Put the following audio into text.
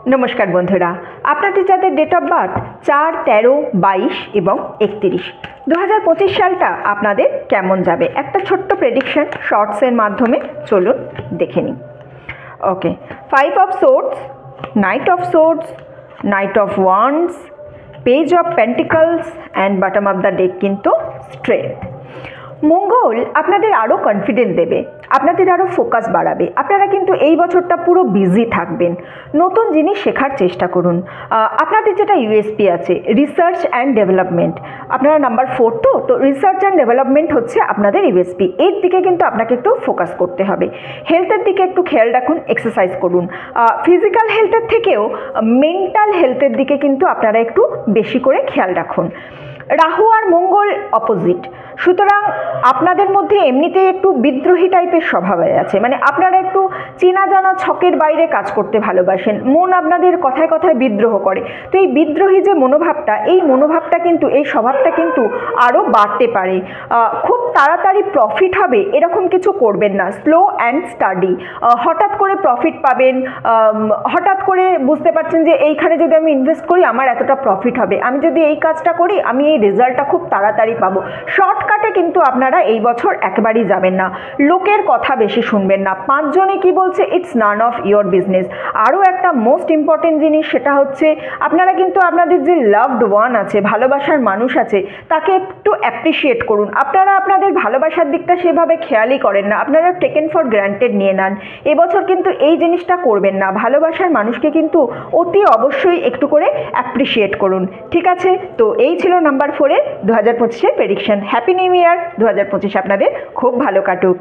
নমস্কার বন্ধুরা, আপনাদের যাদের ডেট অফ বার্থ 4, 13, 22 এবং 31, 2025 সালটা আপনাদের কেমন যাবে একটা ছোট্ট প্রেডিকশন শর্টসের মাধ্যমে চলুন দেখে নিই। ওকে, 5 of swords, night of swords, night of wands, page of pentacles and bottom of the deck কিন্তু স্ট্রেট। মঙ্গল আপনাদের আরও কনফিডেন্ট দেবে, আপনাদের আরও ফোকাস বাড়াবে। আপনারা কিন্তু এই বছরটা পুরো বিজি থাকবেন, নতুন জিনিস শেখার চেষ্টা করুন। আপনাদের যেটা ইউএসপি আছে রিসার্চ অ্যান্ড ডেভেলপমেন্ট, আপনারা নাম্বার 4 তো রিসার্চ অ্যান্ড ডেভেলপমেন্ট হচ্ছে আপনাদের ইউএসপি। এর দিকে কিন্তু আপনাকে একটু ফোকাস করতে হবে। হেলথের দিকে একটু খেয়াল রাখুন, এক্সারসাইজ করুন। ফিজিক্যাল হেলথের থেকেও মেন্টাল হেলথের দিকে কিন্তু আপনারা একটু বেশি করে খেয়াল রাখুন। রাহু আর মঙ্গল অপোজিট, সুতরাং আপনাদের মধ্যে এমনিতে একটু বিদ্রোহী টাইপের স্বভাব আছে, মানে আপনারা একটু চেনা জানা ছকের বাইরে কাজ করতে ভালোবাসেন, মন আপনাদের কথায় কথায় বিদ্রোহ করে। তো এই বিদ্রোহী যে মনোভাবটা, এই মনোভাবটা কিন্তু, এই স্বভাবটা কিন্তু আরও বাড়তে পারে। খুব তাড়াতাড়ি প্রফিট হবে এরকম কিছু করবেন না, স্লো অ্যান্ড স্টাডি। হঠাৎ করে প্রফিট পাবেন, হঠাৎ করে বুঝতে পারছেন যে এইখানে যদি আমি ইনভেস্ট করি আমার এতটা প্রফিট হবে, আমি যদি এই কাজটা করি আমি এই রেজাল্টটা খুব তাড়াতাড়ি পাবো। শর্টকাটে কিন্তু আপনারা এই বছর একেবারেই যাবেন না, লোকের কথা বেশি শুনবেন না। 5 জনে কি বলছে it's none of your business. আরও একটা মোস্ট ইম্পর্টেন্ট জিনিস, সেটা হচ্ছে আপনারা কিন্তু আপনাদের যে লাভড ওয়ান আছে, ভালোবাসার মানুষ আছে, তাকে একটু অ্যাপ্রিসিয়েট করুন। আপনারা আপনাদের ভালোবাসার দিকটা সেভাবে খেয়ালই করেন না, আপনারা টেকেন ফর গ্রান্টেড নিয়ে নেন। এবছর কিন্তু এই জিনিসটা করবেন না, ভালোবাসার মানুষকে কিন্তু অতি অবশ্যই একটু করে অ্যাপ্রিসিয়েট করুন। ঠিক আছে, তো এই ছিল নাম্বার 4-এর 2025-এর প্রেডিকশন। হ্যাপি নিউ ইয়ার, 2025 আপনাদের খুব ভালো কাটুক।